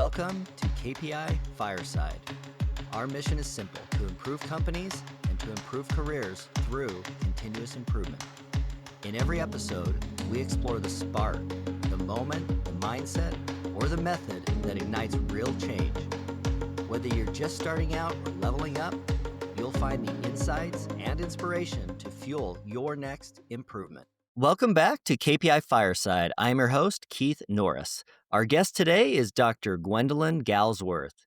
Welcome to KPI Fireside. Our mission is simple: to improve companies and to improve careers through continuous improvement. In every episode, we explore the spark, the moment, the mindset, or the method that ignites real change. Whether you're just starting out or leveling up, you'll find the insights and inspiration to fuel your next improvement. Welcome back to KPI Fireside. I'm your host, Keith Norris. Our guest today is Dr. Gwendolyn Galsworth.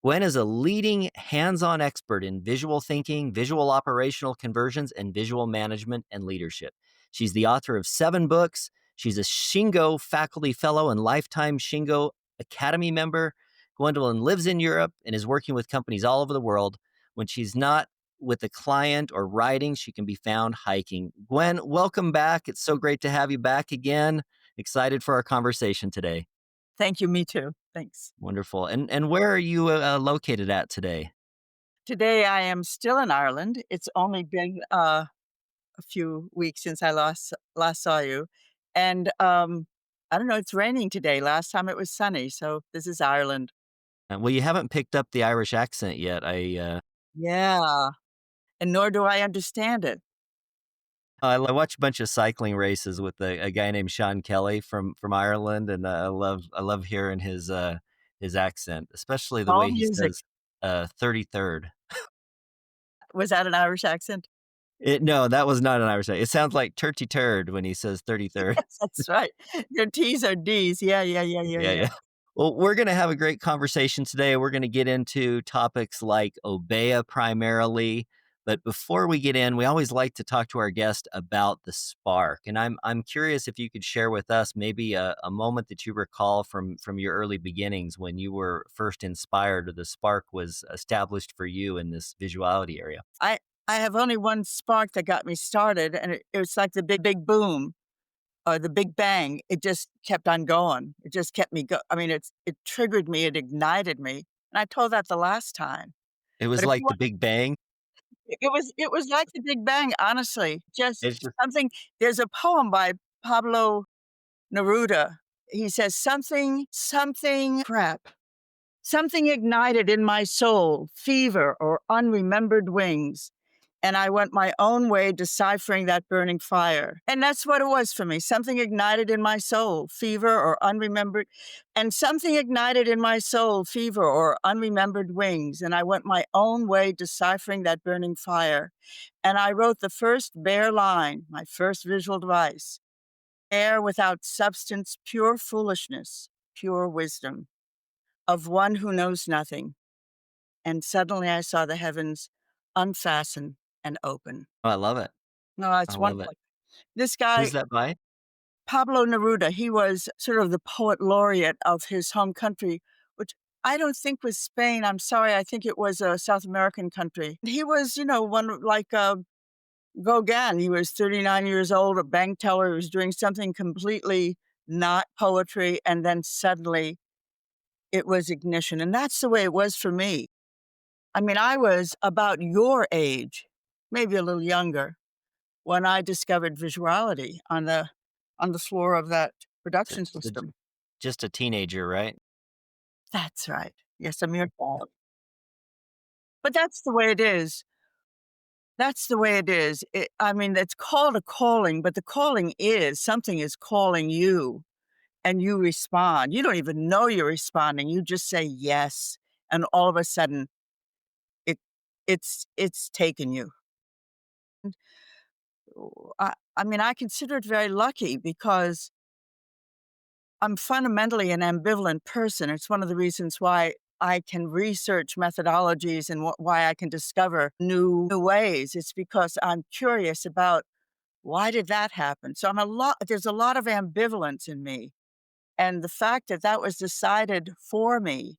Gwen is a leading hands-on expert in visual thinking, visual operational conversions, and visual management and leadership. She's the author of 7 books. She's a Shingo faculty fellow and lifetime Shingo Academy member. Gwendolyn lives in Europe and is working with companies all over the world. When she's not with a client or writing, she can be found hiking. Gwen, welcome back. It's so great to have you back again. Excited for our conversation today. Thank you. Me too. Thanks. Wonderful. And where are you located at today? Today I am still in Ireland. It's only been a few weeks since I last saw you. And I don't know, it's raining today. Last time it was sunny. So this is Ireland. Well, you haven't picked up the Irish accent yet. Yeah. And nor do I understand it. I watch a bunch of cycling races with a guy named Sean Kelly from Ireland, and I love hearing his accent, especially the All way he music. says 33rd. Was that an Irish accent? No, that was not an Irish accent. It sounds like turty turd when he says 33rd. Yes, that's right. Your T's are D's. Yeah. Well, we're going to have a great conversation today. We're going to get into topics like Obeya primarily. But before we get in, we always like to talk to our guest about the spark. And I'm curious if you could share with us maybe a moment that you recall from your early beginnings when you were first inspired or the spark was established for you in this visuality area. I have only one spark that got me started, and it was like the big boom. Or the Big Bang, it just kept on going. It just kept me going. I mean, it triggered me, it ignited me. And I told that the last time. It was But if like you the want, Big Bang. it was like the Big Bang, honestly. Just It's just something. There's a poem by Pablo Neruda. He says, crap. Something ignited in my soul, fever or unremembered wings. And I went my own way deciphering that burning fire. And that's what it was for me. Something ignited in my soul, fever or unremembered. And something ignited in my soul, fever or unremembered wings. And I went my own way deciphering that burning fire. And I wrote the first bare line, my first visual device. Air without substance, pure foolishness, pure wisdom, of one who knows nothing. And suddenly I saw the heavens unfasten and open. Oh, I love it. No, I it's love wonderful. it. This guy, Who's that by? Pablo Neruda, he was sort of the poet laureate of his home country, which I don't think was Spain. I'm sorry. I think it was a South American country. He was, one like Gauguin. He was 39 years old, a bank teller. He was doing something completely not poetry. And then suddenly it was ignition. And that's the way it was for me. I mean, I was about your age, maybe a little younger, when I discovered visuality on the floor of that production system. Just a teenager, right? That's right. Yes, I'm your child. But that's the way it is. That's the way it is. I mean, it's called a calling, but the calling is something is calling you and you respond. You don't even know you're responding. You just say yes. And all of a sudden, it's taken you. I mean, I consider it very lucky because I'm fundamentally an ambivalent person. It's one of the reasons why I can research methodologies and why I can discover new ways. It's because I'm curious about why did that happen? So there's a lot of ambivalence in me. And the fact that that was decided for me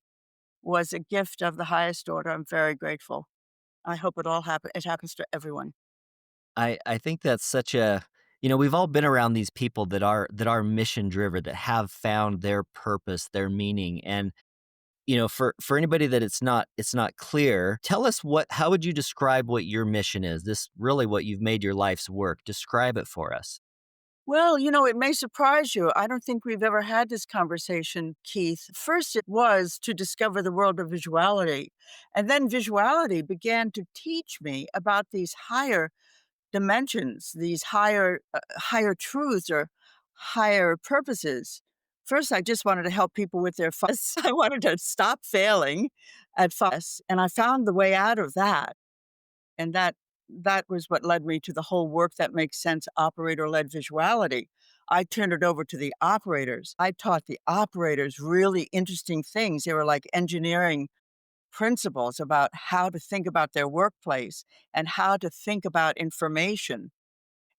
was a gift of the highest order. I'm very grateful. I hope it happens to everyone. I think that's such a, we've all been around these people that are mission driven, that have found their purpose, their meaning. And, for anybody that it's not clear, tell us how would you describe what your mission is? This really what you've made your life's work. Describe it for us. Well, it may surprise you. I don't think we've ever had this conversation, Keith. First, it was to discover the world of visuality. And then visuality began to teach me about these higher dimensions, these higher truths or higher purposes. First, I just wanted to help people with their fuss. I wanted to stop failing at fuss, and I found the way out of that. And that was what led me to the whole work that makes sense operator-led visuality. I turned it over to the operators. I taught the operators really interesting things. They were like engineering principles about how to think about their workplace and how to think about information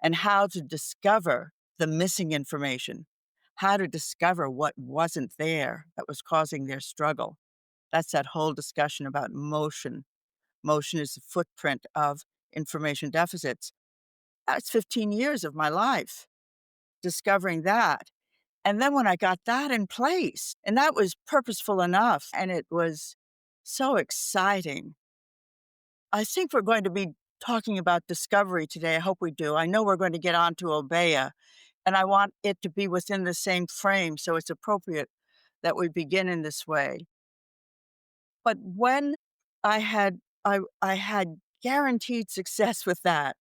and how to discover the missing information, how to discover what wasn't there that was causing their struggle. That's that whole discussion about motion. Motion is the footprint of information deficits. That's 15 years of my life discovering that. And then when I got that in place, and that was purposeful enough, and it was so exciting. I think we're going to be talking about discovery today. I hope we do. I know we're going to get on to Obeya, and I want it to be within the same frame, so it's appropriate that we begin in this way. But when I had guaranteed success with that,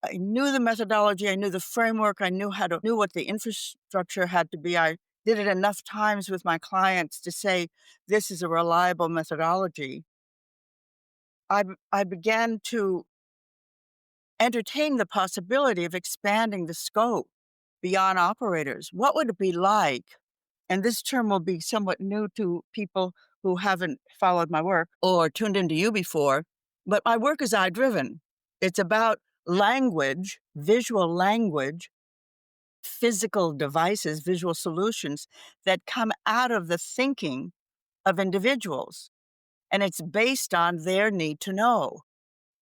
I knew the methodology, I knew the framework, I knew what the infrastructure had to be. I did it enough times with my clients to say, "This is a reliable methodology." I began to entertain the possibility of expanding the scope beyond operators. What would it be like? And this term will be somewhat new to people who haven't followed my work or tuned into you before, but my work is eye driven. It's about language, visual language, physical devices, visual solutions that come out of the thinking of individuals. And it's based on their need to know.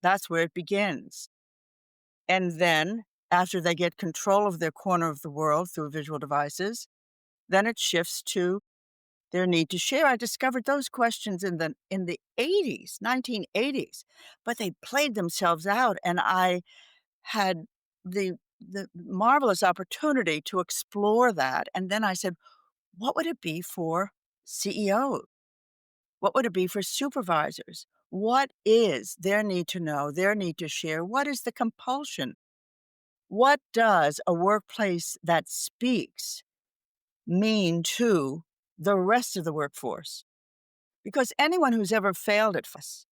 That's where it begins. And then, after they get control of their corner of the world through visual devices, then it shifts to their need to share. I discovered those questions in the 80s, 1980s, but they played themselves out, and I had the marvelous opportunity to explore that. And then I said, what would it be for CEOs? What would it be for supervisors? What is their need to know, their need to share? What is the compulsion? What does a workplace that speaks mean to the rest of the workforce? Because anyone who's ever failed at FUS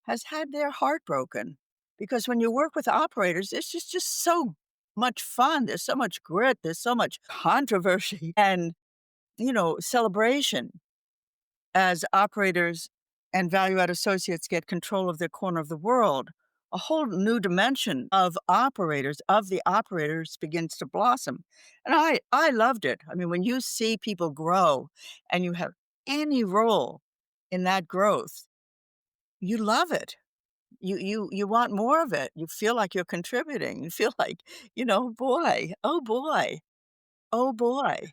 has had their heart broken. Because when you work with operators, it's just so much fun. There's so much grit. There's so much controversy and, celebration as operators and value add associates get control of their corner of the world. A whole new dimension of the operators begins to blossom. And I loved it. I mean, when you see people grow and you have any role in that growth, you love it. You want more of it. You feel like you're contributing. You feel like, boy, oh boy, oh boy.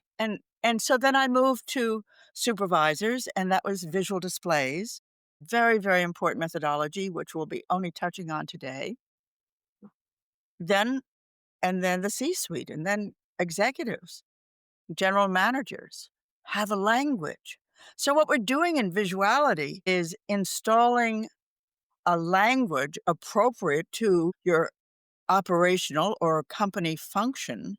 And so then I moved to supervisors, and that was visual displays. Very, very important methodology, which we'll be only touching on today. Then and then the C-suite, and then executives, general managers have a language. So what we're doing in visuality is installing a language appropriate to your operational or company function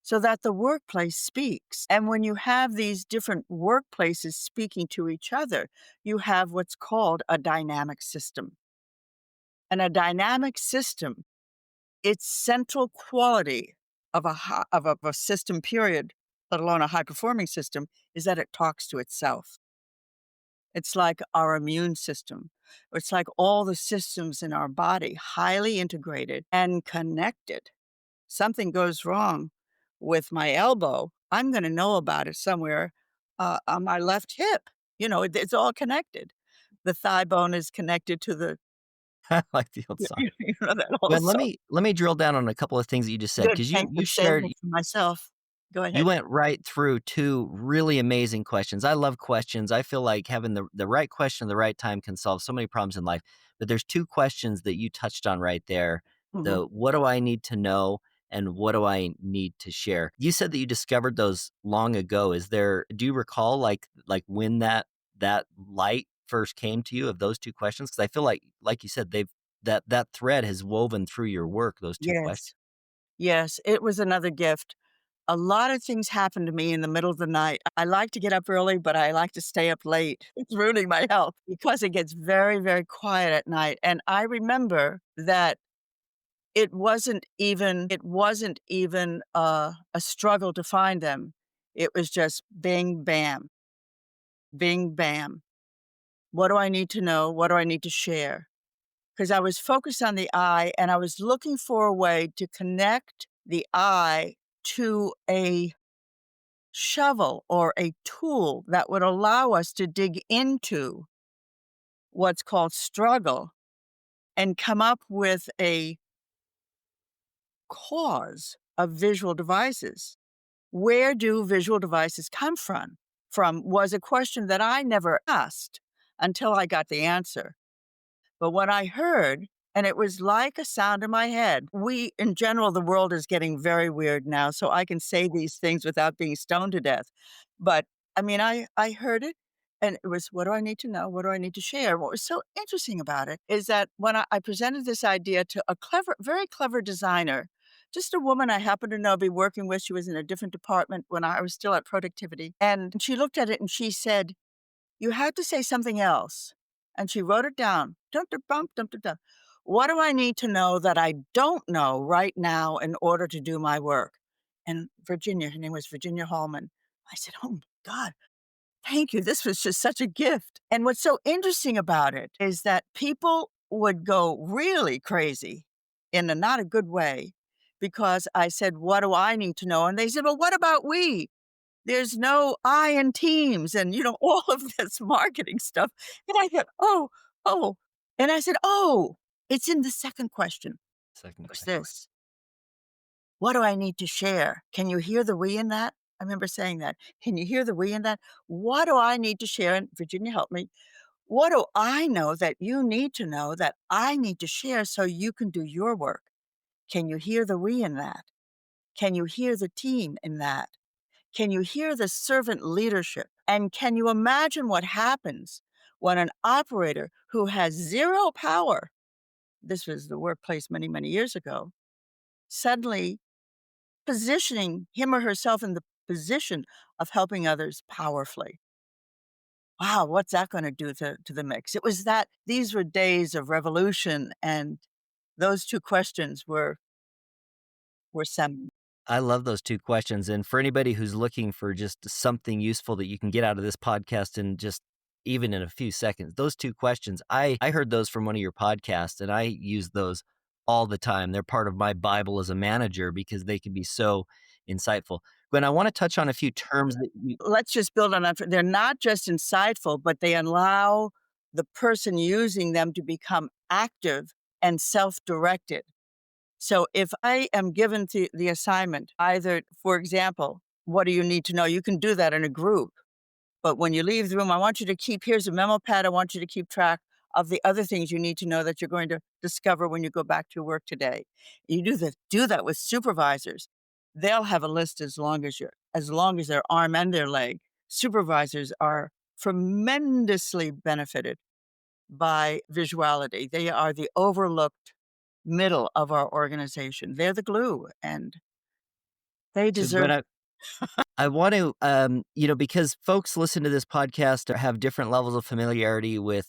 so that the workplace speaks. And when you have these different workplaces speaking to each other, you have what's called a dynamic system. And a dynamic system, its central quality of a system period, let alone a high performing system, is that it talks to itself. It's like our immune system. It's like all the systems in our body, highly integrated and connected. Something goes wrong with my elbow, I'm going to know about it somewhere on my left hip. It's all connected. The thigh bone is connected to the, I like the old song. that Gwen, let also. me let me drill down on a couple of things that you just said Good. because you Thanks for you saving shared it for myself. Go you ahead. went right through two really amazing questions. I love questions. I feel like having the right question at the right time can solve so many problems in life. But there's two questions that you touched on right there. Mhm. The what do I need to know and what do I need to share? You said that you discovered those long ago. Do you recall like when that light first came to you of those two questions? Because I feel like you said, that thread has woven through your work, those two questions. Yes. Yes, it was another gift. A lot of things happen to me in the middle of the night. I like to get up early, but I like to stay up late. It's ruining my health because it gets very, very quiet at night. And I remember that it wasn't even a struggle to find them. It was just bing, bam, bing, bam. What do I need to know? What do I need to share? Because I was focused on the I and I was looking for a way to connect the I to a shovel or a tool that would allow us to dig into what's called struggle and come up with a cause of visual devices. Where do visual devices come from? From was a question that I never asked until I got the answer. But what I heard, and it was like a sound in my head. In general, the world is getting very weird now, so I can say these things without being stoned to death. But I mean, I heard it and it was, what do I need to know? What do I need to share? What was so interesting about it is that when I presented this idea to a very clever designer, just a woman I happened to know, be working with, she was in a different department when I was still at productivity. And she looked at it and she said, you had to say something else. And she wrote it down. Dum, dum, bum, dum, dum, dum. What do I need to know that I don't know right now in order to do my work? And Virginia, her name was Virginia Hallman. I said, oh my God, thank you. This was just such a gift. And what's so interesting about it is that people would go really crazy in a not a good way because I said, what do I need to know? And they said, well, what about we? There's no I in Teams and, all of this marketing stuff. And I thought, "Oh, oh." And I said, "Oh, it's in the second question." Second What's question. this? What do I need to share? Can you hear the we in that? I remember saying that. Can you hear the we in that? What do I need to share? And Virginia helped me. What do I know that you need to know that I need to share so you can do your work? Can you hear the we in that? Can you hear the team in that? Can you hear the servant leadership? And can you imagine what happens when an operator who has zero power, this was the workplace many, many years ago, suddenly positioning him or herself in the position of helping others powerfully? Wow, what's that going to do to the mix? It was that these were days of revolution, and those two questions were seminal. I love those two questions. And for anybody who's looking for just something useful that you can get out of this podcast in just even in a few seconds, those two questions, I heard those from one of your podcasts and I use those all the time. They're part of my Bible as a manager because they can be so insightful. Gwen, I want to touch on a few terms that you, Let's just build on that. They're not just insightful, but they allow the person using them to become active and self-directed. So if I am given the assignment, either, for example, what do you need to know? You can do that in a group. But when you leave the room, I want you to here's a memo pad. I want you to keep track of the other things you need to know that you're going to discover when you go back to work today. You do that with supervisors. They'll have a list as long as their arm and their leg. Supervisors are tremendously benefited by visuality. They are the overlooked middle of our organization. They're the glue, and they so Gwen, deserve. I want to, because folks listen to this podcast or have different levels of familiarity with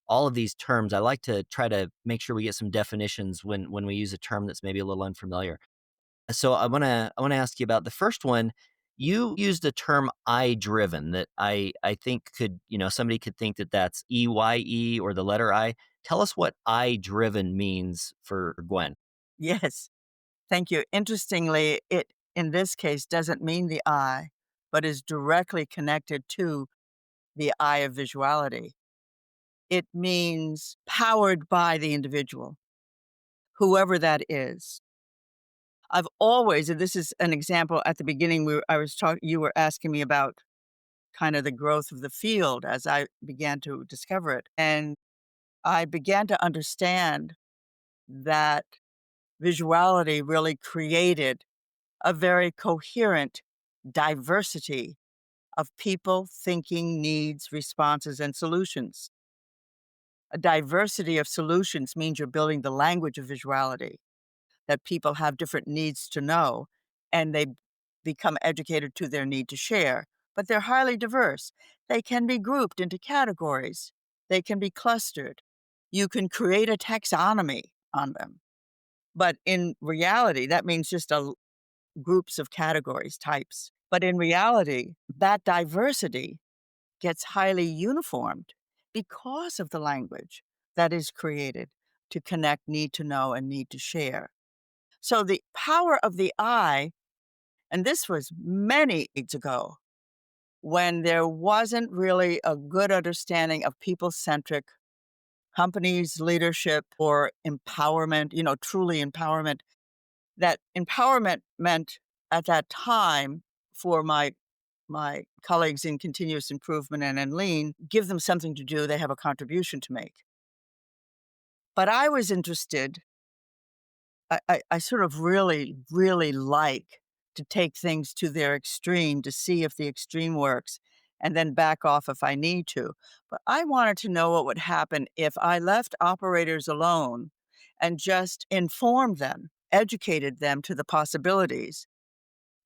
all of these terms. I like to try to make sure we get some definitions when we use a term that's maybe a little unfamiliar. So I want to ask you about the first one. You used the term "I driven" that I think could, somebody could think that that's EYE or the letter I. Tell us what "I driven" means for Gwen. Yes. Thank you. Interestingly, it in this case doesn't mean the eye, but is directly connected to the eye of visuality. It means powered by the individual, whoever that is. I've always, and this is an example at the beginning, you were asking me about kind of the growth of the field as I began to discover it. And I began to understand that visuality really created a very coherent diversity of people, thinking, needs, responses, and solutions. A diversity of solutions means you're building the language of visuality, that people have different needs to know, and they become educated to their need to share. But they're highly diverse. They can be grouped into categories, they can be clustered. You can create a taxonomy on them. But in reality, that means just groups of categories, types. But in reality, that diversity gets highly uniformed because of the language that is created to connect need to know and need to share. So the power of the eye, and this was many years ago when there wasn't really a good understanding of people centric companies, leadership, or empowerment, truly empowerment. That empowerment meant at that time for my colleagues in continuous improvement and in lean, give them something to do, they have a contribution to make. But I was interested, I sort of really, really like to take things to their extreme to see if the extreme works and then back off if I need to. But I wanted to know what would happen if I left operators alone and just informed them, educated them to the possibilities,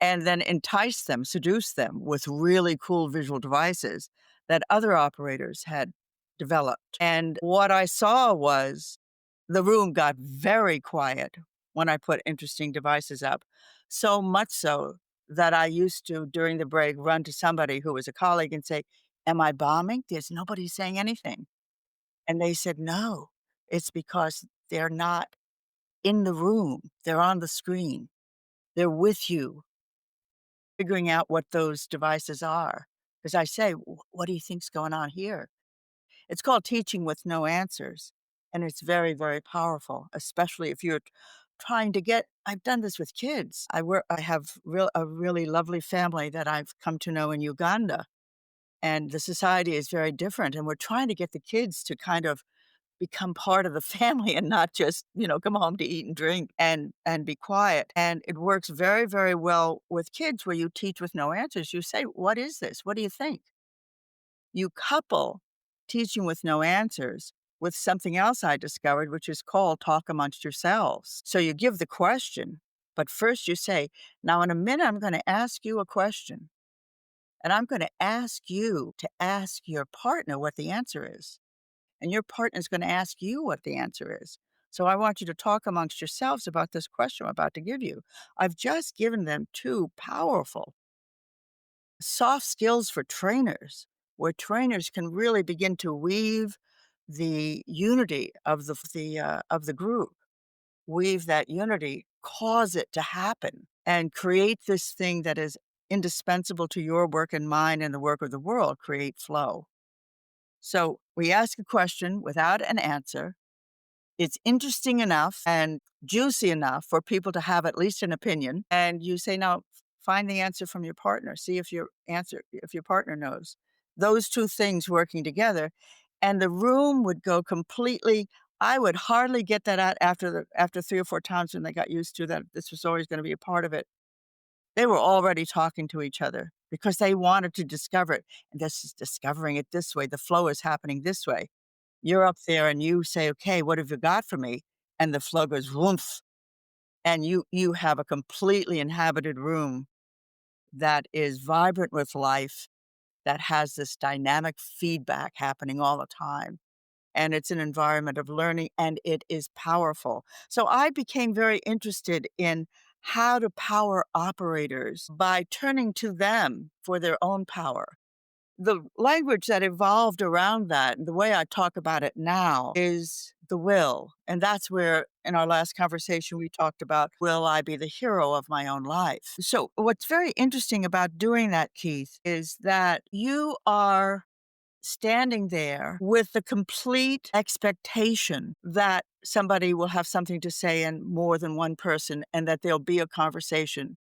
and then entice them, seduce them with really cool visual devices that other operators had developed. And what I saw was the room got very quiet when I put interesting devices up, so much so that I used to, during the break, run to somebody who was a colleague and say, "Am I bombing? There's nobody saying anything." And they said, "No, it's because they're not in the room, they're on the screen, they're with you, figuring out what those devices are." Because I say, What do you think's going on here?" It's called teaching with no answers, and it's very, very powerful, especially if you're trying to get I've done this with kids. I have a really lovely family that I've come to know in Uganda, and the society is very different, and we're trying to get the kids to kind of become part of the family and not just, come home to eat and drink and be quiet. And it works very, very well with kids where you teach with no answers. You say, "What is this? What do you think?" You couple teaching with no answers with something else I discovered, which is called talk amongst yourselves. So you give the question, but first you say, "Now, in a minute, I'm going to ask you a question, and I'm going to ask you to ask your partner what the answer is. And your partner is going to ask you what the answer is. So I want you to talk amongst yourselves about this question I'm about to give you." I've just given them two powerful soft skills for trainers, where trainers can really begin to weave the unity of the group, weave that unity, cause it to happen, and create this thing that is indispensable to your work and mine and the work of the world. Create flow. So we ask a question without an answer. It's interesting enough and juicy enough for people to have at least an opinion. And you say, "Now find the answer from your partner. See if your partner knows." Those two things working together. And the room would go completely. I would hardly get that out after 3 or 4 times when they got used to that this was always going to be a part of it. They were already talking to each other because they wanted to discover it. And this is discovering it this way. The flow is happening this way. You're up there and you say, "Okay, what have you got for me?" And the flow goes woomph, and you have a completely inhabited room that is vibrant with life, that has this dynamic feedback happening all the time. And it's an environment of learning, and it is powerful. So I became very interested in how to power operators by turning to them for their own power. The language that evolved around that, the way I talk about it now, is the will. And that's where, in our last conversation, we talked about, will I be the hero of my own life? So, what's very interesting about doing that, Keith, is that you are standing there with the complete expectation that somebody will have something to say and more than one person, and that there'll be a conversation.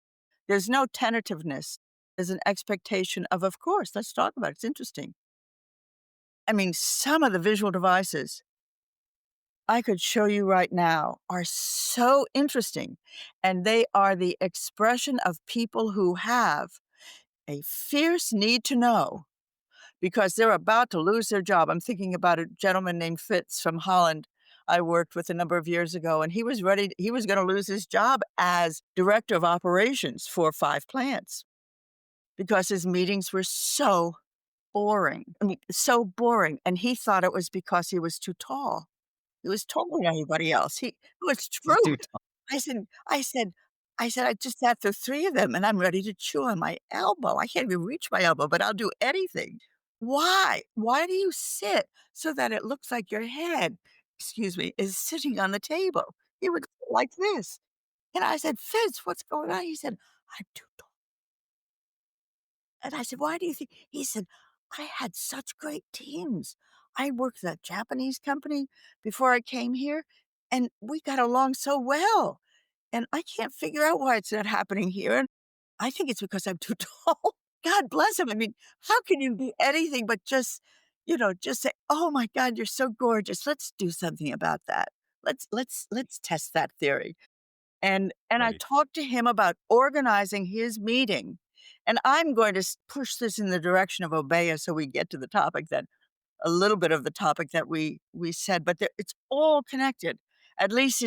There's no tentativeness. There's an expectation of course, let's talk about it. It's interesting. I mean, some of the visual devices I could show you right now, are so interesting. And they are the expression of people who have a fierce need to know because they're about to lose their job. I'm thinking about a gentleman named Fitz from Holland I worked with a number of years ago, and he was going to lose his job as director of operations for 5 plants because his meetings were so boring. I mean, so boring. And he thought it was because he was too tall. He was taller than everybody else. It was It's true. too tough. I said I said I just sat through 3 of them, and I'm ready to chew on my elbow. I can't even reach my elbow, but I'll do anything. Why? Why do you sit so that it looks like your head, excuse me, is sitting on the table? He would sit like this. And I said, "Fitz, what's going on?" He said, "I'm too tall." And I said, "Why do you think?" He said, "I had such great teams. I worked at a Japanese company before I came here, and we got along so well. And I can't figure out why it's not happening here. And I think it's because I'm too tall." God bless him. I mean, how can you be anything but just, just say, "Oh my God, you're so gorgeous. Let's do something about that. Let's test that theory." And I Right. talked to him about organizing his meeting. And I'm going to push this in the direction of Obeya so we get to the topic that a little bit of the topic that we said, but it's all connected. At least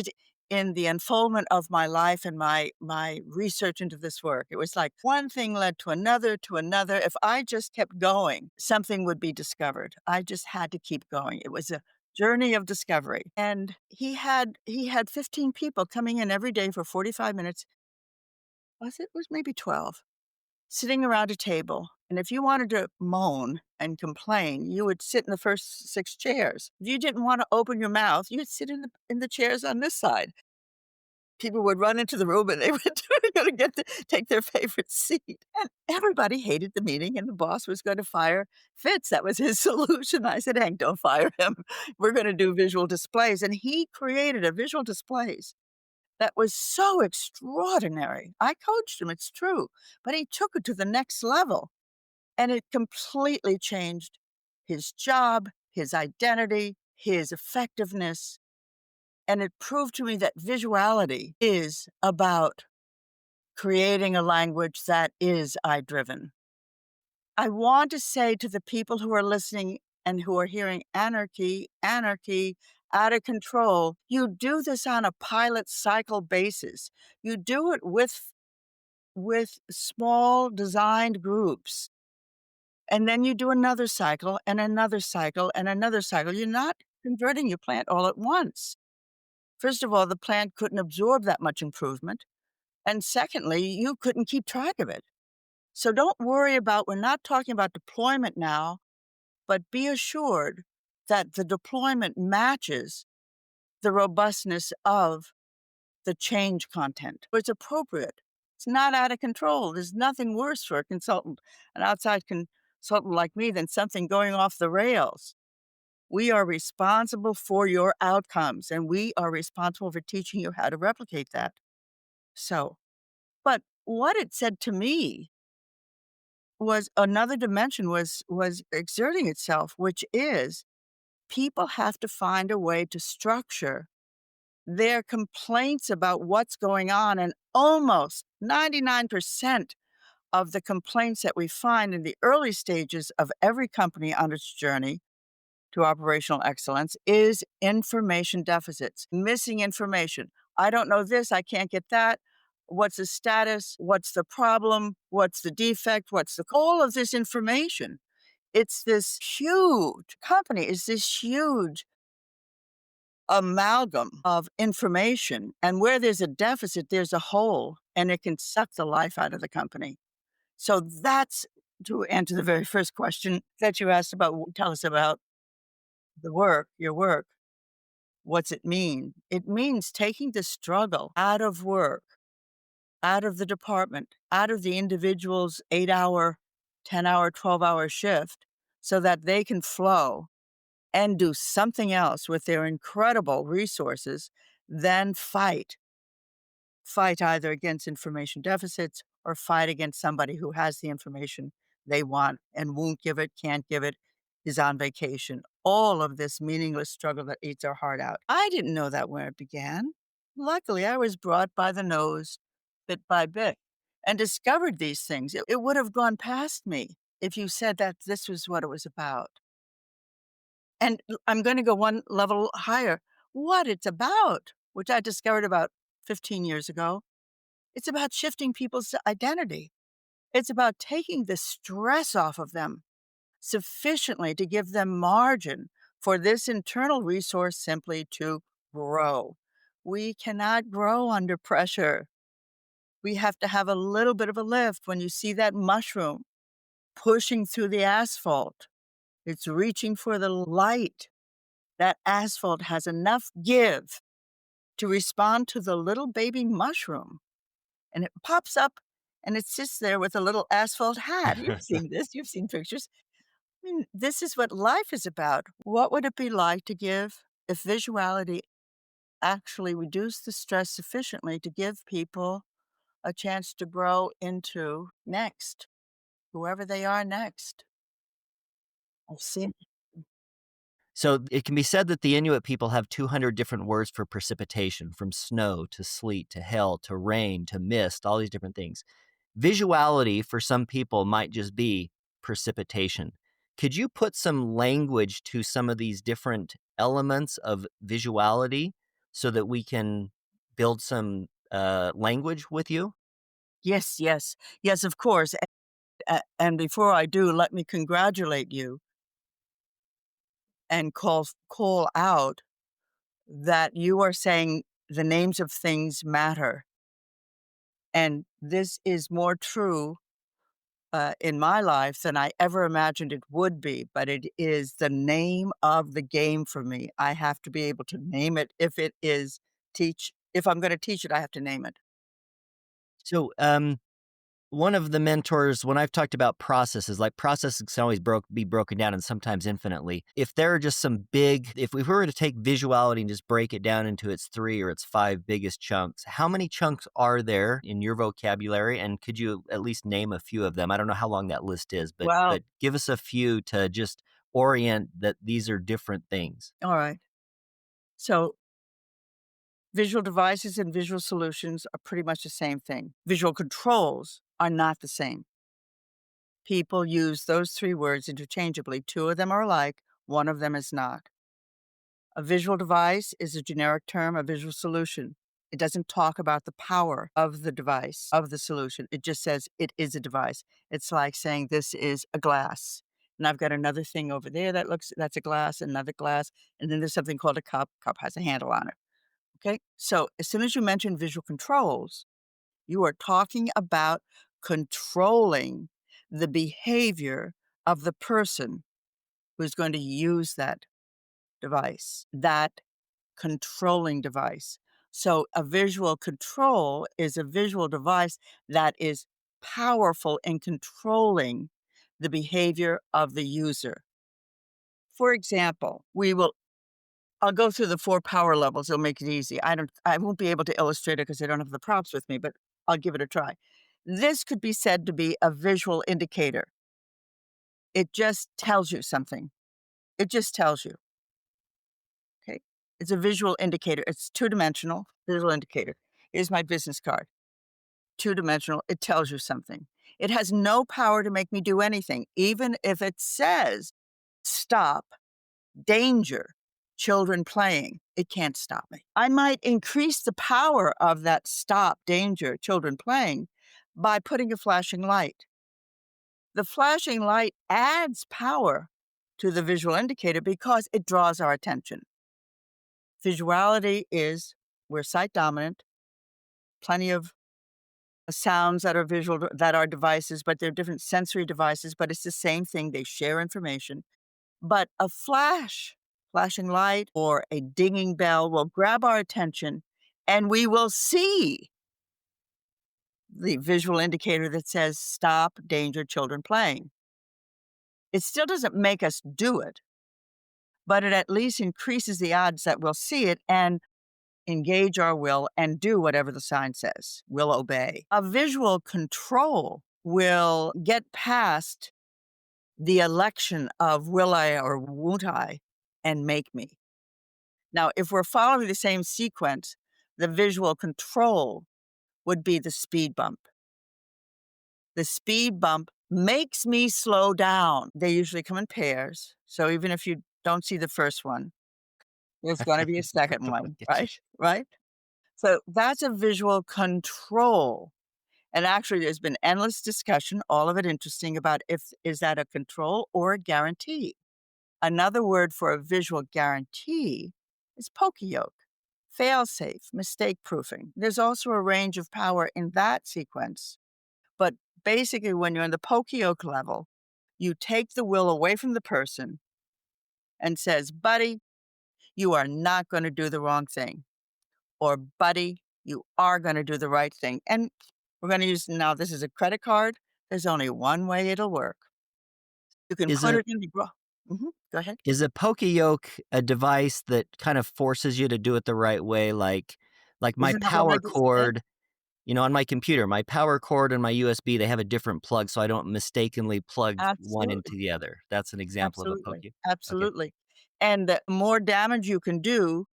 in the unfoldment of my life and my research into this work, it was like one thing led to another to another. If I just kept going, something would be discovered. I just had to keep going. It was a journey of discovery. And he had 15 people coming in every day for 45 minutes. It was maybe 12 sitting around a table. And if you wanted to moan and complain, you would sit in the first 6 chairs. If you didn't want to open your mouth, you'd sit in the chairs on this side. People would run into the room and they were gonna take their favorite seat. And everybody hated the meeting, and the boss was gonna fire Fitz. That was his solution. I said, "Hank, don't fire him. We're gonna do visual displays." And he created a visual displays that was so extraordinary. I coached him, it's true, but he took it to the next level, and it completely changed his job, his identity, his effectiveness, and it proved to me that visuality is about creating a language that is I-driven. I want to say to the people who are listening and who are hearing anarchy, anarchy, out of control, you do this on a pilot cycle basis. You do it with small designed groups. And then you do another cycle and another cycle and another cycle. You're not converting your plant all at once. First of all, the plant couldn't absorb that much improvement. And secondly, you couldn't keep track of it. So don't worry about, we're not talking about deployment now, but be assured that the deployment matches the robustness of the change content. It's appropriate. It's not out of control. There's nothing worse for a consultant, an outside consultant like me, than something going off the rails. We are responsible for your outcomes, and we are responsible for teaching you how to replicate that. So, but what it said to me was another dimension was exerting itself, which is people have to find a way to structure their complaints about what's going on, and almost 99% of the complaints that we find in the early stages of every company on its journey to operational excellence is information deficits, missing information. I don't know this, I can't get that. What's the status? What's the problem? What's the defect? What's the all of this information? It's this huge company, it's this huge amalgam of information. And where there's a deficit, there's a hole, and it can suck the life out of the company. So that's to answer the very first question that you asked about. Tell us about the work, your work. What's it mean? It means taking the struggle out of work, out of the department, out of the individual's 8-hour, 10-hour, 12-hour shift so that they can flow and do something else with their incredible resources than fight. Fight either against information deficits or fight against somebody who has the information they want and won't give it, can't give it, is on vacation. All of this meaningless struggle that eats our heart out. I didn't know that where it began. Luckily, I was brought by the nose bit by bit and discovered these things. It would have gone past me if you said that this was what it was about. And I'm going to go one level higher. What it's about, which I discovered about 15 years ago, it's about shifting people's identity. It's about taking the stress off of them sufficiently to give them margin for this internal resource simply to grow. We cannot grow under pressure. We have to have a little bit of a lift. When you see that mushroom pushing through the asphalt, it's reaching for the light. That asphalt has enough give to respond to the little baby mushroom. And it pops up and it sits there with a little asphalt hat. You've seen this, you've seen pictures. I mean, this is what life is about. What would it be like to give if visuality actually reduced the stress sufficiently to give people a chance to grow into next, whoever they are next? I've seen. So it can be said that the Inuit people have 200 different words for precipitation, from snow to sleet to hail to rain to mist, all these different things. Visuality for some people might just be precipitation. Could you put some language to some of these different elements of visuality so that we can build some language with you? Yes, yes, yes, of course. And before I do, let me congratulate you and call out that you are saying the names of things matter. And this is more true in my life than I ever imagined it would be, but it is the name of the game for me. I have to be able to name it if it is if I'm going to teach it, I have to name it. So, one of the mentors, when I've talked about processes, like processes can always be broken down and sometimes infinitely. If there are just some if we were to take visuality and just break it down into its 3 or its 5 biggest chunks, how many chunks are there in your vocabulary? And could you at least name a few of them? I don't know how long that list is, but Well, give us a few to just orient that these are different things. all right. So visual devices and visual solutions are pretty much the same thing. Visual controls are not the same. People use those three words interchangeably. Two of them are alike, one of them is not. A visual device is a generic term, a visual solution. It doesn't talk about the power of the device, of the solution. It just says it is a device. It's like saying this is a glass. And I've got another thing over there that's a glass, another glass, and then there's something called a cup. Cup has a handle on it. Okay? So as soon as you mention visual controls, you are talking about controlling the behavior of the person who's going to use that device, that controlling device. So a visual control is a visual device that is powerful in controlling the behavior of the user. For example, I'll go through the 4 power levels. It'll make it easy. I won't be able to illustrate it because I don't have the props with me, but I'll give it a try. This could be said to be a visual indicator. It just tells you something. It just tells you. Okay. It's a visual indicator. It's two-dimensional visual indicator. Here's my business card. Two-dimensional. It tells you something. It has no power to make me do anything, even if it says stop, danger, children playing. It can't stop me. I might increase the power of that stop, danger, children playing by putting a flashing light. The flashing light adds power to the visual indicator because it draws our attention. Visuality is, we're sight dominant, plenty of sounds that are visual, that are devices, but they're different sensory devices, but it's the same thing. They share information. But a flashing light or a dinging bell will grab our attention and we will see the visual indicator that says stop, danger, children playing. It still doesn't make us do it, but it at least increases the odds that we'll see it and engage our will and do whatever the sign says. We'll obey. A visual control will get past the election of will I or won't I and make me. Now, if we're following the same sequence, the visual control would be the speed bump. The speed bump makes me slow down. They usually come in pairs. So even if you don't see the first one, there's going to be a second one, Get you. right? Right? So that's a visual control. And actually, there's been endless discussion, all of it interesting, about if is that a control or a guarantee. Another word for a visual guarantee is poka-yoke, fail-safe, mistake proofing. There's also a range of power in that sequence. But basically, when you're in the poka-yoke level, you take the will away from the person and says, buddy, you are not going to do the wrong thing. Or, buddy, you are going to do the right thing. And we're going to use now, this is a credit card. There's only one way it'll work. You can Is put a it in the Go ahead. is a poke-yoke a device that kind of forces you to do it the right way? Like my Isn't that what I power just said? cord, on my computer, my power cord and my USB, they have a different plug, so I don't mistakenly plug one Absolutely. into the other. That's an example of a Absolutely. poke. Okay. Absolutely. And the more damage you can do,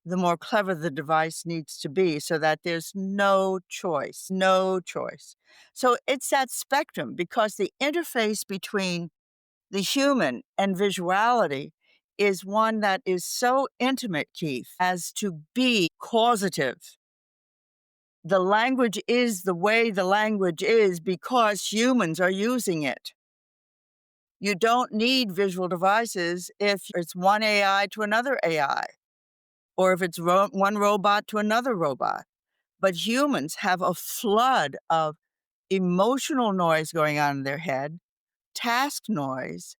the more clever the device needs to be so that there's no choice, no choice. So it's that spectrum because the interface between the human and visuality is one that is so intimate, Keith, as to be causative. The language is the way the language is because humans are using it. You don't need visual devices if it's one AI to another AI, or if it's one robot to another robot. But humans have a flood of emotional noise going on in their head, task noise,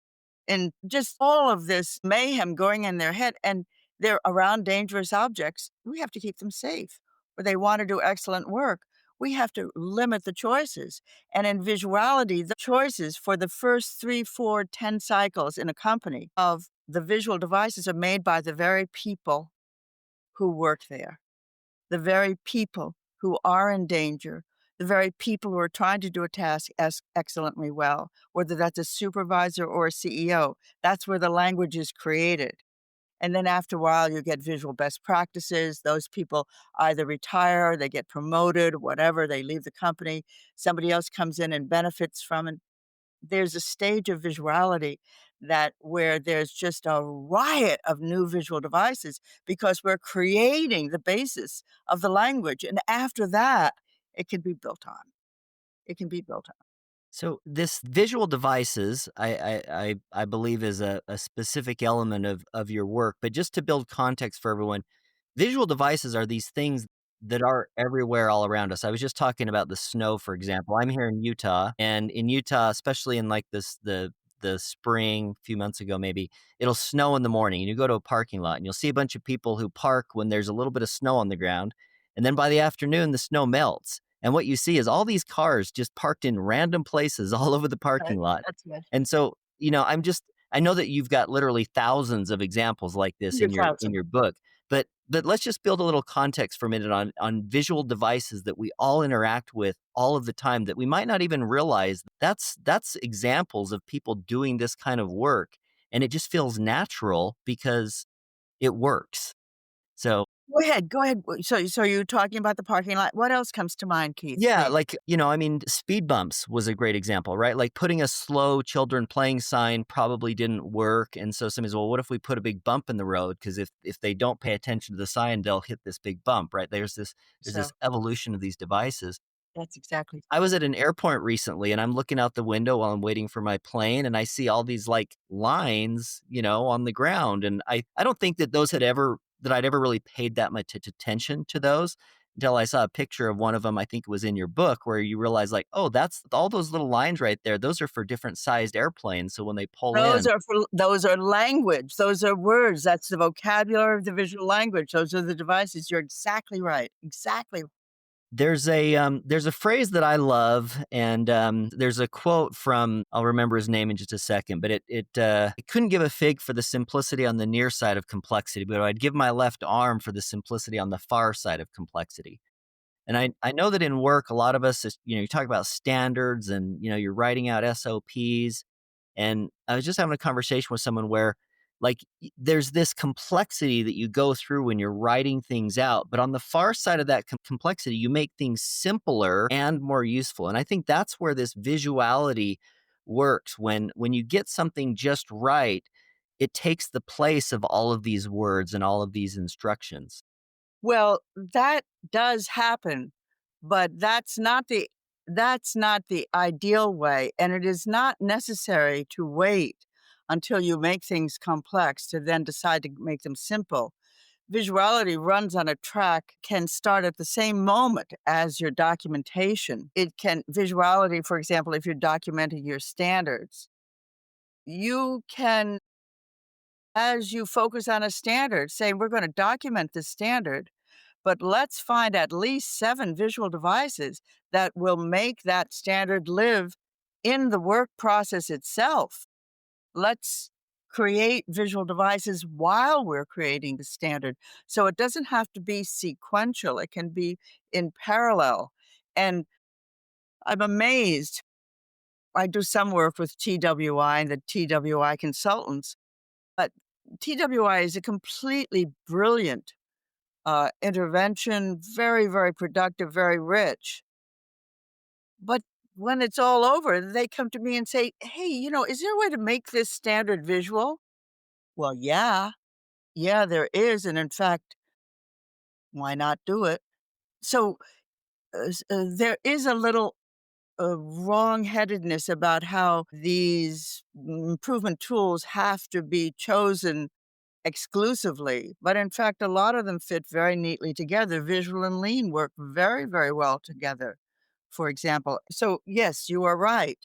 and just all of this mayhem going in their head. And they're around dangerous objects. We have to keep them safe. Or they want to do excellent work. We have to limit the choices. And in visuality, the choices for the first 3, 4, 10 cycles in a company of the visual devices are made by the very people who work there, the very people who are in danger, the very people who are trying to do a task as excellently well, whether that's a supervisor or a CEO. That's where the language is created. And then after a while, you get visual best practices. Those people either retire, they get promoted, whatever, they leave the company. Somebody else comes in and benefits from it. There's a stage of visuality that where there's just a riot of new visual devices because we're creating the basis of the language. And after that, it can be built on. It can be built on. So this visual devices, I believe is a specific element of your work. But just to build context for everyone, visual devices are these things that are everywhere all around us. I was just talking about the snow, for example. I'm here in Utah, and in Utah, especially in like the spring, a few months ago maybe, it'll snow in the morning, and you go to a parking lot, and you'll see a bunch of people who park when there's a little bit of snow on the ground, and then by the afternoon, the snow melts, and what you see is all these cars just parked in random places all over the parking lot. That's good. And so, I know that you've got literally thousands of examples like this in your 100,000. book, but let's just build a little context for a minute on visual devices that we all interact with all of the time that we might not even realize. That's examples of people doing this kind of work, and it just feels natural because it works. So Go ahead. Go ahead. So you're talking about the parking lot. What else comes to mind, Keith? yeah, Please. like, I mean, speed bumps was a great example, right? Like putting a slow children playing sign probably didn't work. And so somebody's, well, what if we put a big bump in the road? Because if they don't pay attention to the sign, they'll hit this big bump, right? There's So this evolution of these devices. that's exactly. I was at an airport recently and I'm looking out the window while I'm waiting for my plane and I see all these like lines, on the ground. And I don't think that I'd ever really paid that much attention to those until I saw a picture of one of them. I think it was in your book where you realize like, oh, that's all those little lines right there. Those are for different sized airplanes. So when they pull in, Those are language. Those are words. That's the vocabulary of the visual language. Those are the devices. You're exactly right. Exactly. there's a phrase that I love, and there's a quote from, I'll remember his name in just a second, but it couldn't give a fig for the simplicity on the near side of complexity, but I'd give my left arm for the simplicity on the far side of complexity. And I know that in work, a lot of us, you talk about standards and, you're writing out SOPs. And I was just having a conversation with someone where, like, there's this complexity that you go through when you're writing things out. But on the far side of that complexity, you make things simpler and more useful. And I think that's where this visuality works. When you get something just right, it takes the place of all of these words and all of these instructions. Well, that does happen, but that's not the ideal way, and it is not necessary to wait until you make things complex to then decide to make them simple. Visuality runs on a track can start at the same moment as your documentation. It can visuality, for example, if you're documenting your standards, you can, as you focus on a standard, say, we're going to document this standard, but let's find at least 7 visual devices that will make that standard live in the work process itself. Let's create visual devices while we're creating the standard. So it doesn't have to be sequential, it can be in parallel. And I'm amazed. I do some work with TWI and the TWI consultants, but TWI is a completely brilliant intervention, very, very productive, very rich. But when it's all over, they come to me and say, "Hey, is there a way to make this standard visual?" Well, yeah. Yeah, there is, and in fact, why not do it? So, there is a little, wrong-headedness about how these improvement tools have to be chosen exclusively, but in fact, a lot of them fit very neatly together. Visual and lean work very, very well together, for example. So, yes, you are right,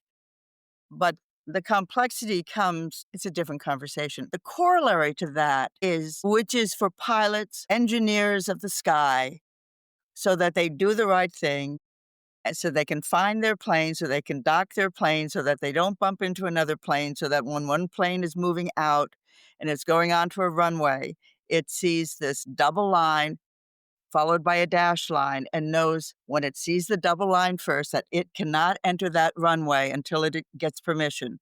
but the complexity comes it's a different conversation. The corollary to that is which is for pilots, engineers of the sky, so that they do the right thing, and so they can find their plane, so they can dock their plane, so that they don't bump into another plane, so that when one plane is moving out and it's going onto a runway, it sees this double line followed by a dash line and knows when it sees the double line first that it cannot enter that runway until it gets permission.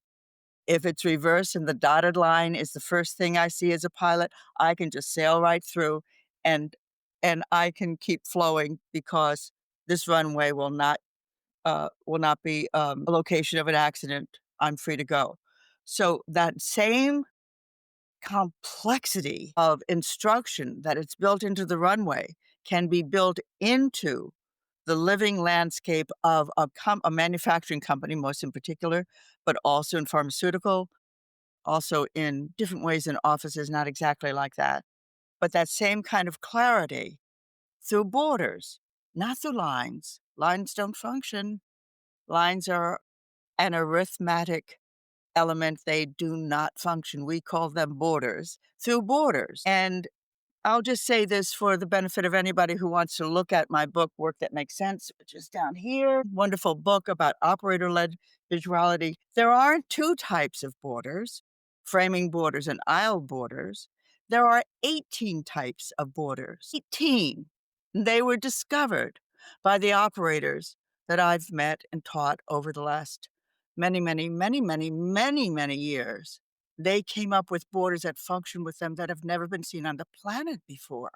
If it's reversed and the dotted line is the first thing I see as a pilot, I can just sail right through and I can keep flowing because this runway will not be a location of an accident. I'm free to go. So that same complexity of instruction that it's built into the runway can be built into the living landscape of a manufacturing company, most in particular, but also in pharmaceutical, also in different ways in offices, not exactly like that. But that same kind of clarity through borders, not through lines. Lines don't function. Lines are an arithmetic element. They do not function. We call them borders. Through borders. And I'll just say this for the benefit of anybody who wants to look at my book, Work That Makes Sense, which is down here. Wonderful book about operator-led visuality. There aren't 2 types of borders, framing borders and aisle borders. There are 18 types of borders. 18. They were discovered by the operators that I've met and taught over the last many, many, many, many, many, many years. They came up with borders that function with them that have never been seen on the planet before.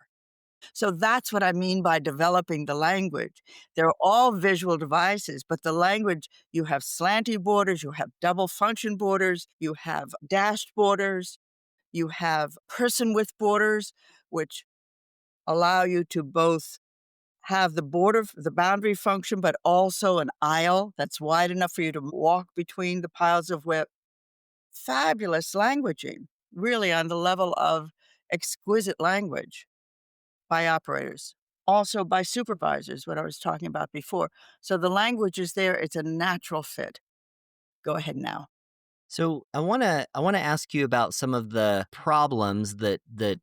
So that's what I mean by developing the language. They're all visual devices, but the language, you have slanty borders, you have double function borders, you have dashed borders, you have person width borders, which allow you to both have the boundary function, but also an aisle that's wide enough for you to walk between the piles of WIP. Fabulous languaging, really on the level of exquisite language by operators, also by supervisors, what I was talking about before. So the language is there, it's a natural fit. Go ahead now. So I wanna ask you about some of the problems that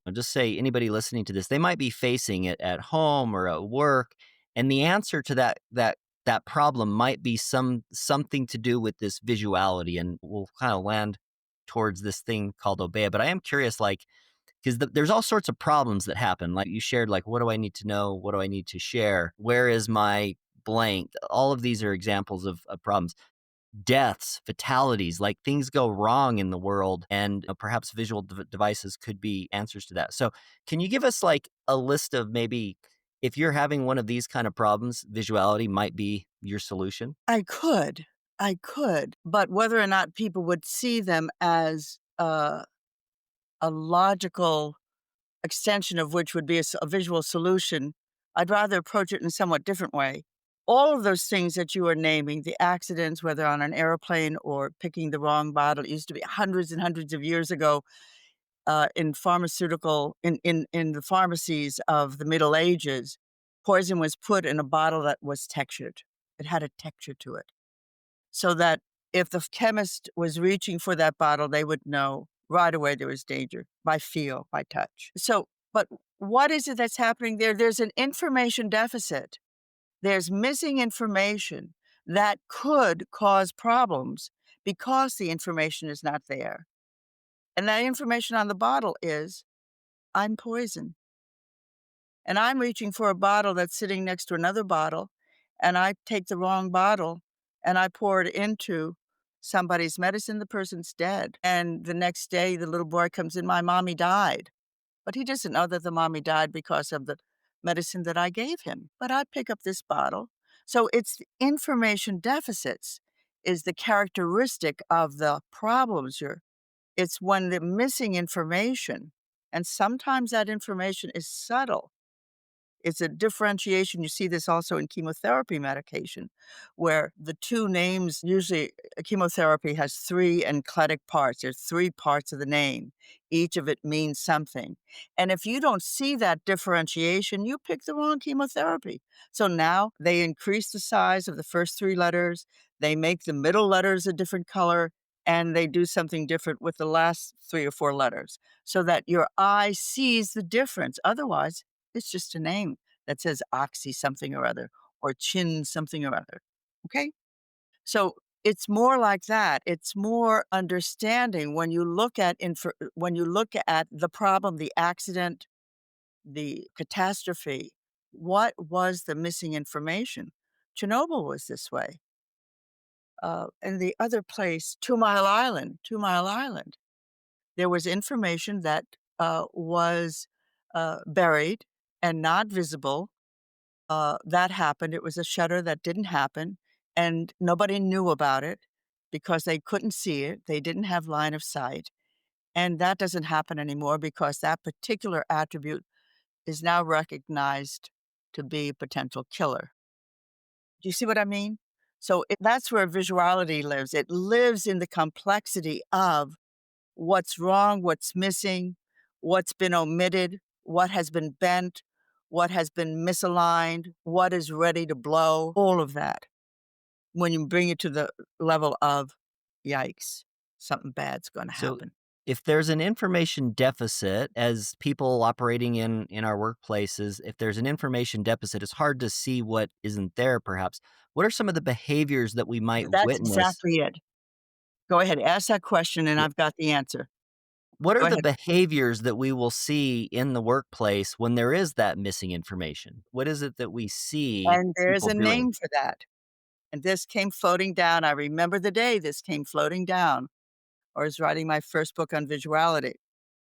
I'll just say anybody listening to this, they might be facing it at home or at work, and the answer to that problem might be something to do with this visuality, and we'll kind of land towards this thing called Obeya. But I am curious, like, because there's all sorts of problems that happen. Like you shared, like, what do I need to know? What do I need to share? Where is my blank? All of these are examples of problems. deaths, fatalities, like things go wrong in the world, and perhaps visual devices could be answers to that. So, can you give us like a list of maybe if you're having one of these kind of problems, visuality might be your solution? I could, but whether or not people would see them as a logical extension of which would be a visual solution, I'd rather approach it in a somewhat different way. All of those things that you are naming, the accidents, whether on an airplane or picking the wrong bottle, it used to be hundreds and hundreds of years ago in pharmaceutical in the pharmacies of the Middle Ages. Poison was put in a bottle that was textured. It had a texture to it, so that if the chemist was reaching for that bottle, they would know right away there was danger by feel, by touch. So, but what is it that's happening there? There's an information deficit. There's missing information that could cause problems because the information is not there. And that information on the bottle is, I'm poison. And I'm reaching for a bottle that's sitting next to another bottle, and I take the wrong bottle and I pour it into somebody's medicine, the person's dead. And the next day, the little boy comes in, my mommy died. But he doesn't know that the mommy died because of the medicine that I gave him. But I pick up this bottle. So it's the information deficits is the characteristic of the problems it's when the missing information, and sometimes that information is subtle. It's a differentiation. You see this also in chemotherapy medication, where the two names usually chemotherapy has three enclitic parts. There's three parts of the name. Each of it means something. And if you don't see that differentiation, you pick the wrong chemotherapy. So now they increase the size of the first three letters, they make the middle letters a different color, and they do something different with the last three or four letters so that your eye sees the difference. Otherwise, it's just a name that says oxy something or other or chin something or other. Okay? So it's more like that. It's more understanding when you look at when you look at the problem, the accident, the catastrophe, what was the missing information? Chernobyl was this way. And the other place, 2 Mile Island, there was information that was buried and not visible. That happened. It was a shutter that didn't happen, and nobody knew about it because they couldn't see it. They didn't have line of sight. And that doesn't happen anymore because that particular attribute is now recognized to be a potential killer. Do you see what I mean? So that's where visuality lives. It lives in the complexity of what's wrong, what's missing, what's been omitted, what has been bent, what has been misaligned, what is ready to blow, all of that. When you bring it to the level of, yikes, something bad's going to So, happen. if there's an information deficit as people operating in our workplaces, if there's an information deficit, it's hard to see what isn't there perhaps. What are some of the behaviors that we might That's witness? exactly it. Go ahead, ask that question, and Yeah. I've got the answer. What Go are the ahead. behaviors that we will see in the workplace when there is that missing information? What is it that we see And there's people a doing? name for that. And this came floating down. I remember the day this came floating down, or I was writing my first book on visuality.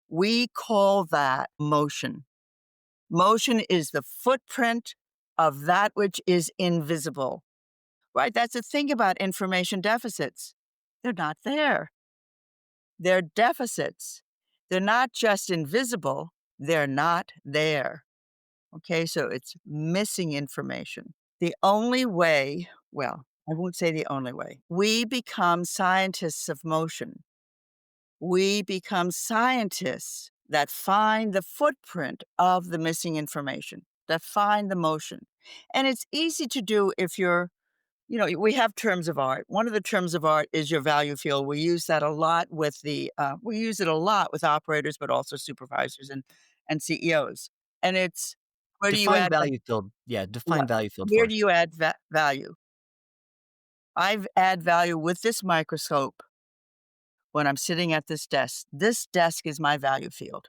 We call that motion. Motion is the footprint of that which is invisible, right? That's the thing about information deficits. They're not there. They're deficits. They're not just invisible, they're not there. Okay, so it's missing information. The only way, well, I won't say the only way, we become scientists of motion. We become scientists that find the footprint of the missing information, that find the motion. And it's easy to do if you're, we have terms of art. One of the terms of art is your value field. We use that a lot with we use it a lot with operators, but also supervisors and CEOs. And it's where do you Define add, value field. Yeah, define value field where for do us. you add value? I add value with this microscope when I'm sitting at this desk. This desk is my value field.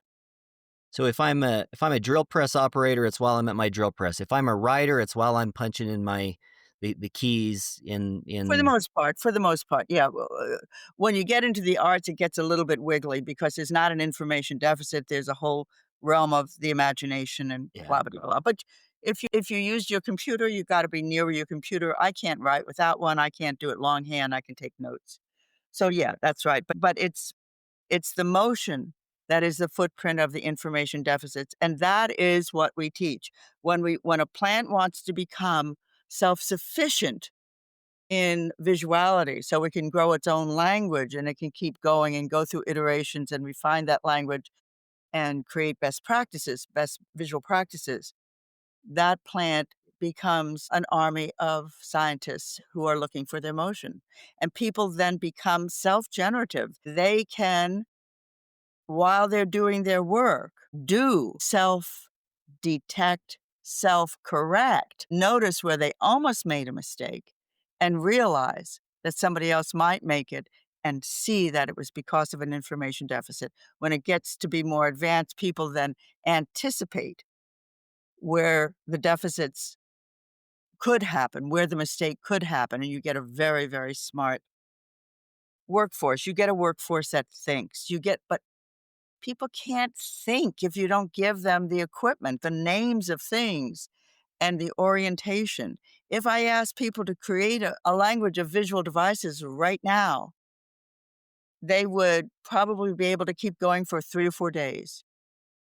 So if I'm a drill press operator, it's while I'm at my drill press. If I'm a writer, it's while I'm punching in my the keys in For the most part, yeah. Well, when you get into the arts, it gets a little bit wiggly because there's not an information deficit. There's a whole realm of the imagination and yeah. blah blah blah. But if you use your computer, you got to be near your computer. I can't write without one. I can't do it longhand. I can take notes. So yeah, that's right. But it's the motion that is the footprint of the information deficits, and that is what we teach. When a plant wants to become self-sufficient in visuality, so it can grow its own language and it can keep going and go through iterations and refine that language and create best practices, best visual practices, that plant becomes an army of scientists who are looking for their motion. And people then become self-generative. They can, while they're doing their work, do self-detect, self-correct, notice where they almost made a mistake, and realize that somebody else might make it and see that it was because of an information deficit. When it gets to be more advanced, people then anticipate where the deficits could happen, where the mistake could happen, and you get a very, very smart workforce. You get a workforce that thinks. But people can't think if you don't give them the equipment, the names of things, and the orientation. If I ask people to create a language of visual devices right now, they would probably be able to keep going for 3 or 4 days,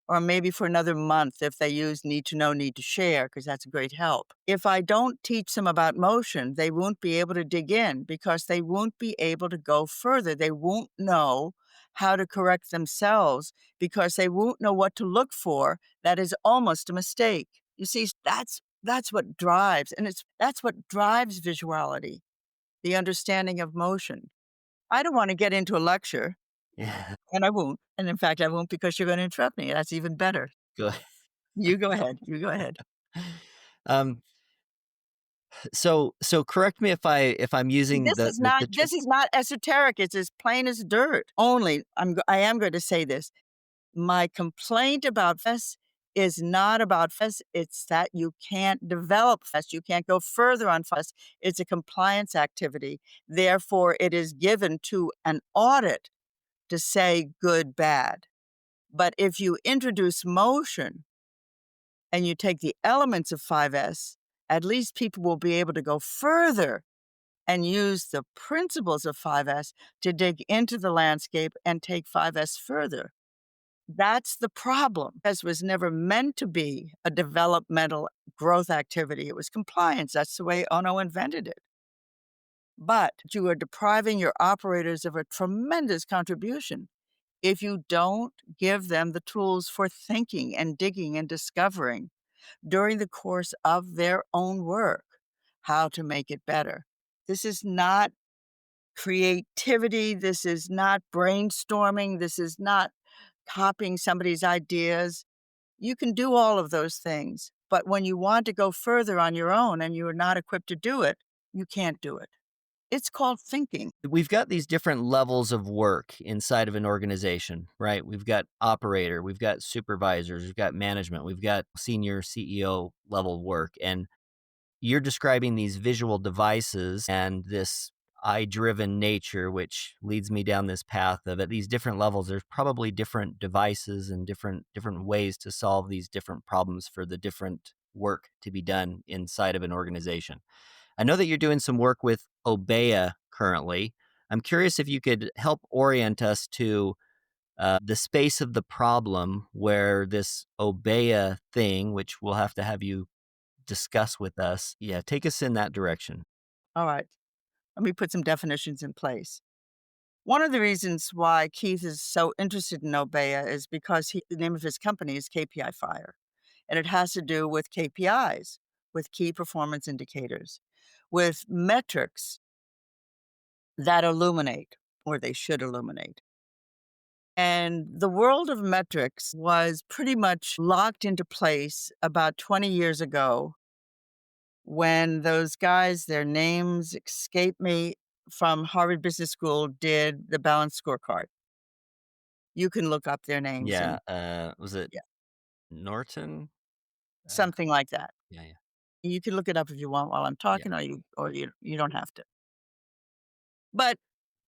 or maybe for another month if they use need to know, need to share, because that's a great help. If I don't teach them about motion, they won't be able to dig in because they won't be able to go further. They won't know how to correct themselves because they won't know what to look for that is almost a mistake. You see, that's what drives, and that's what drives visuality, the understanding of motion. I don't want to get into a lecture, Yeah. and I won't. And in fact, I won't because you're going to interrupt me. That's even better. Go You go ahead, you go ahead. um, so correct me if I'm See, using the ter this is not esoteric, it's as plain as dirt. Only, I am going to say this, my complaint about FES is not about FES, it's that you can't develop FES, you can't go further on FES. It's a compliance activity. Therefore, it is given to an audit to say good, bad. But if you introduce motion and you take the elements of 5S, at least people will be able to go further and use the principles of 5S to dig into the landscape and take 5S further. That's the problem. This was never meant to be a developmental growth activity. It was compliance. That's the way Ono invented it. But you are depriving your operators of a tremendous contribution if you don't give them the tools for thinking and digging and discovering during the course of their own work how to make it better. This is not creativity. This is not brainstorming. This is not copying somebody's ideas. You can do all of those things. But when you want to go further on your own and you are not equipped to do it, you can't do it. It's called thinking. we've got these different levels of work inside of an organization, right? We've got operator, we've got supervisors, we've got management, we've got senior CEO level work. And you're describing these visual devices and this eye-driven nature, which leads me down this path of at these different levels, there's probably different devices and different ways to solve these different problems for the different work to be done inside of an organization. I know that you're doing some work with Obeya currently. I'm curious if you could help orient us to the space of the problem where this Obeya thing, which we'll have you discuss with us. Yeah, take us in that direction. All right, let me put some definitions in place. One of the reasons why Keith is so interested in Obeya is because the name of his company is KPI Fire, and it has to do with KPIs, with key performance indicators, with metrics that illuminate, or they should illuminate. And the world of metrics was pretty much locked into place about 20 years ago when those guys, their names escape me, from Harvard Business School did the balanced scorecard. You can look up their names Yeah, and was it yeah, Norton? Uh, something like that. yeah, yeah. You can look it up if you want while I'm Yeah. talking, or you don't have to. But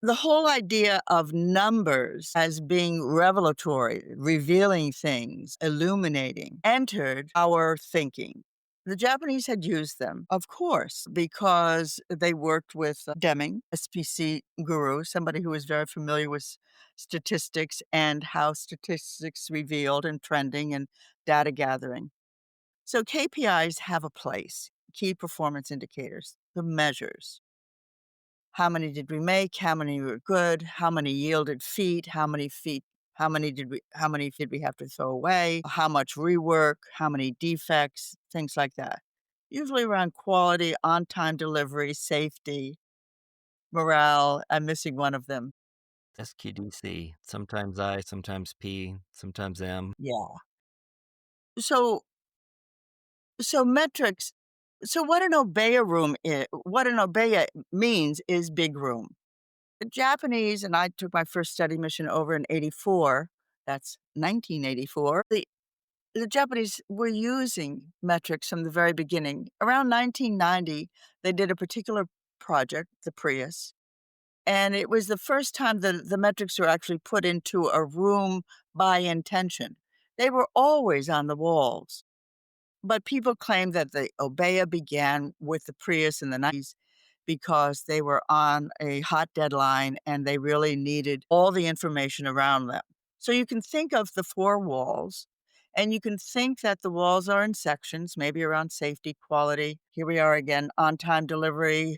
the whole idea of numbers as being revelatory, revealing things, illuminating, entered our thinking. The Japanese had used them, of course, because they worked with Deming, SPC guru, somebody who was very familiar with statistics and how statistics revealed and trending and data gathering. So KPIs have a place, key performance indicators, the measures. How many did we make? How many were good? How many yielded feet? How many did we have to throw away? How much rework? How many defects? Things like that. Usually around quality, on-time delivery, safety, morale. I'm missing one of them. SQDC. Sometimes I, sometimes P, sometimes M. Yeah. So so metrics so what an obeya means is big room. The Japanese, and I took my first study mission over in '84, that's 1984. The Japanese were using metrics from the very beginning. Around 1990, they did a particular project, the Prius, and it was the first time that the metrics were actually put into a room by intention. They were always on the walls. But people claim that the Obeya began with the Prius in the '90s because they were on a hot deadline and they really needed all the information around them. So you can think of the four walls, and you can think that the walls are in sections, maybe around safety, quality. Here we are again, on-time delivery.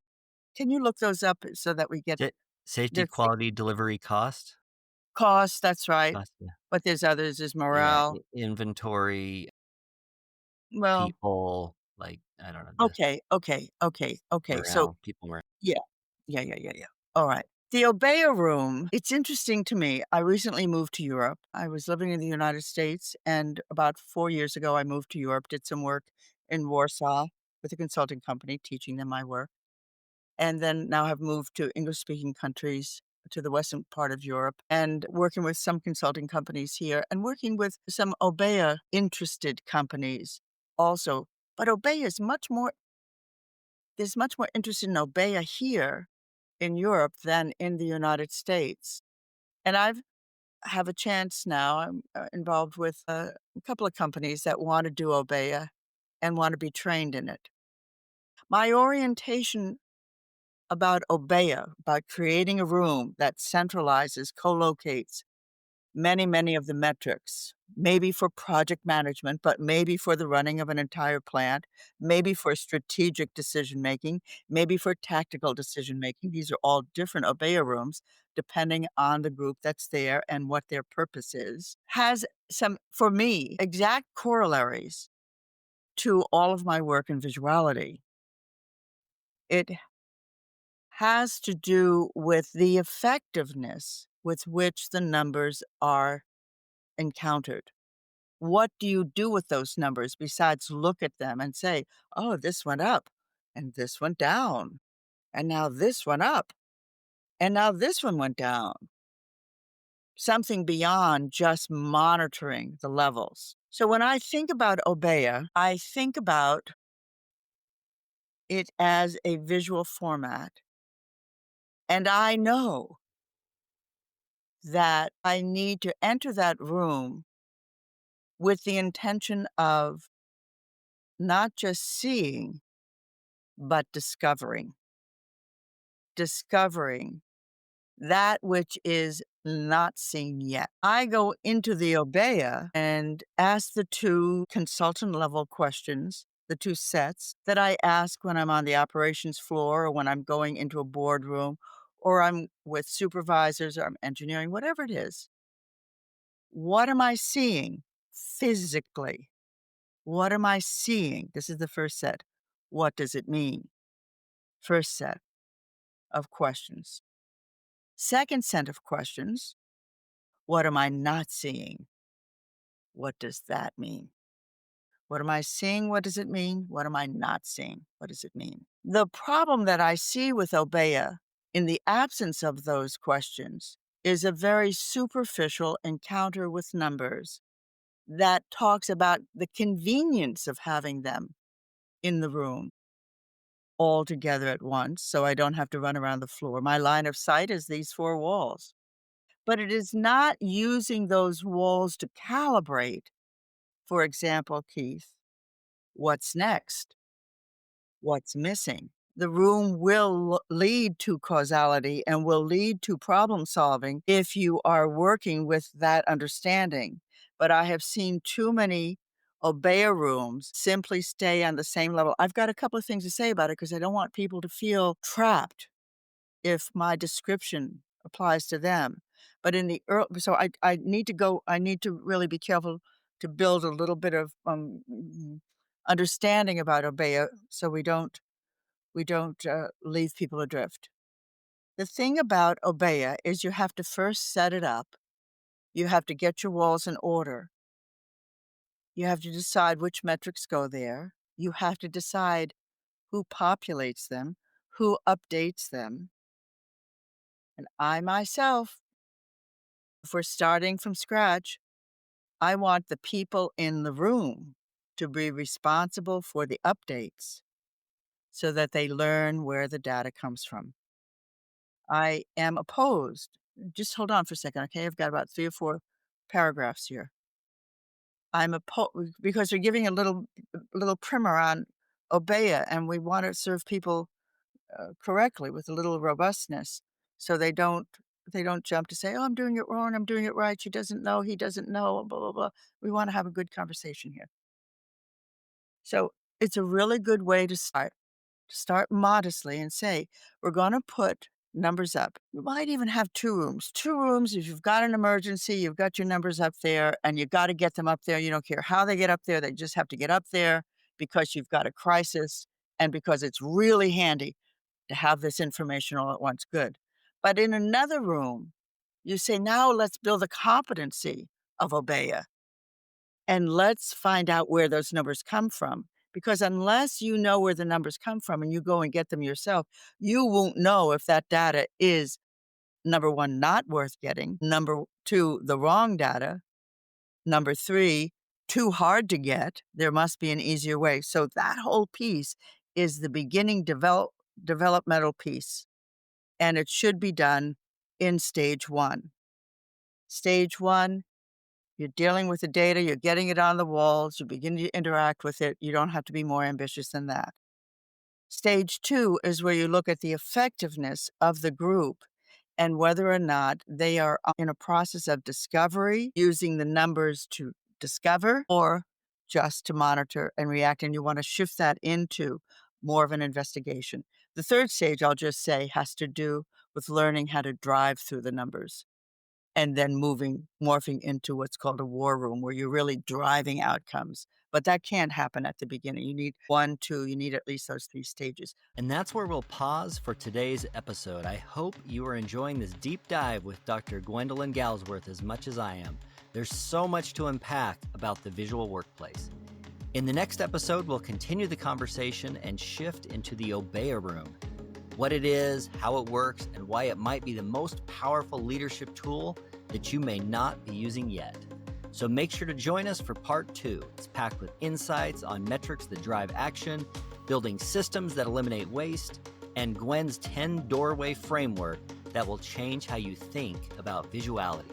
Can you look those up so that we get Sa Safety, their quality, delivery, cost? cost? That's right. Cost, yeah. But there's others, there's Yeah, morale. inventory, Well, people, like, I don't know, the okay. So morale, people morale. yeah. Yeah. Alright. The Obeya room, it's interesting to me. I recently moved to Europe. I was living in the United States, and about 4 years ago, I moved to Europe, did some work in Warsaw with a consulting company, teaching them my work, and then now have moved to English-speaking countries, to the western part of Europe, and working with some consulting companies here, and working with some Obeya-interested companies also. But Obeya is much more there's much more interest in Obeya here in Europe than in the United States. And I've have a chance now. I'm involved with a couple of companies that want to do Obeya and want to be trained in it. My orientation about Obeya, about creating a room that centralizes, co-locates many of the metrics, maybe for project management, but maybe for the running of an entire plant, maybe for strategic decision making, maybe for tactical decision making. These are all different Obeya rooms, depending on the group that's there and what their purpose is, has some, for me, exact corollaries to all of my work in visuality. It has to do with the effectiveness with which the numbers are encountered. What do you do with those numbers besides look at them and say, "Oh, this went up, and this went down, and now this went up, and now this one went down?" Something beyond just monitoring the levels. So when I think about Obeya, I think about it as a visual format, and I know that I need to enter that room with the intention of not just seeing, but discovering that which is not seen yet. I go into the Obeya and ask the two consultant level questions, the two sets that I ask when I'm on the operations floor or when I'm going into a boardroom or I'm with supervisors or I'm engineering, whatever it is. What am I seeing physically? What am I seeing? This is the first set. What does it mean? First set of questions. Second set of questions. What am I not seeing? What does that mean? What am I seeing? What does it mean? What am I not seeing? What does it mean? The problem that I see with Obeya in the absence of those questions is a very superficial encounter with numbers that talks about the convenience of having them in the room all together at once, so I don't have to run around the floor. My line of sight is these 4 walls. But it is not using those walls to calibrate, for example, Keith, what's next? What's missing? The room will lead to causality and will lead to problem solving if you are working with that understanding. But I have seen too many Obeya rooms simply stay on the same level. I've got a couple of things to say about it because I don't want people to feel trapped if my description applies to them. But in the so I need to really be careful to build a little bit of understanding about Obeya so we don't leave people adrift. The thing about Obeya is you have to first set it up. You have to get your walls in order. You have to decide which metrics go there. You have to decide who populates them, who updates them. And I myself, if we're starting from scratch, I want the people in the room to be responsible for the updates so that they learn where the data comes from. I am opposed. Just hold on for a second, okay? I've got about 3 or 4 paragraphs here. I'm opposed because we're giving a little primer on Obeya, and we want to serve people correctly with a little robustness, so they don't jump to say, "Oh, I'm doing it wrong. I'm doing it right. She doesn't know. He doesn't know." Blah blah blah. We want to have a good conversation here. So it's a really good way to start. Start modestly and say, we're going to put numbers up. You might even have 2 rooms. 2 rooms, if you've got an emergency, you've got your numbers up there and you got to get them up there. You don't care how they get up there. They just have to get up there because you've got a crisis and because it's really handy to have this information all at once. Good. But in another room, you say, now let's build a competency of Obeya and let's find out where those numbers come from. Because unless you know where the numbers come from and you go and get them yourself, you won't know if that data is, number 1, not worth getting, number 2, the wrong data, number 3, too hard to get. There must be an easier way. So that whole piece is the beginning developmental piece, and it should be done in stage 1. Stage 1, you're dealing with the data, you're getting it on the walls, you begin to interact with it. You don't have to be more ambitious than that. Stage 2 is where you look at the effectiveness of the group and whether or not they are in a process of discovery, using the numbers to discover, or just to monitor and react. And you want to shift that into more of an investigation. The third stage, I'll just say, has to do with learning how to drive through the numbers and then morphing into what's called a war room, where you're really driving outcomes. But that can't happen at the beginning. You need 1, 2, you need at least those 3 stages. And that's where we'll pause for today's episode. I hope you are enjoying this deep dive with Dr. Gwendolyn Galsworth as much as I am. There's so much to unpack about the visual workplace. In the next episode, we'll continue the conversation and shift into the Obeya room. What it is, how it works, and why it might be the most powerful leadership tool that you may not be using yet. So make sure to join us for part 2. It's packed with insights on metrics that drive action, building systems that eliminate waste, and Gwen's 10 doorway framework that will change how you think about visuality.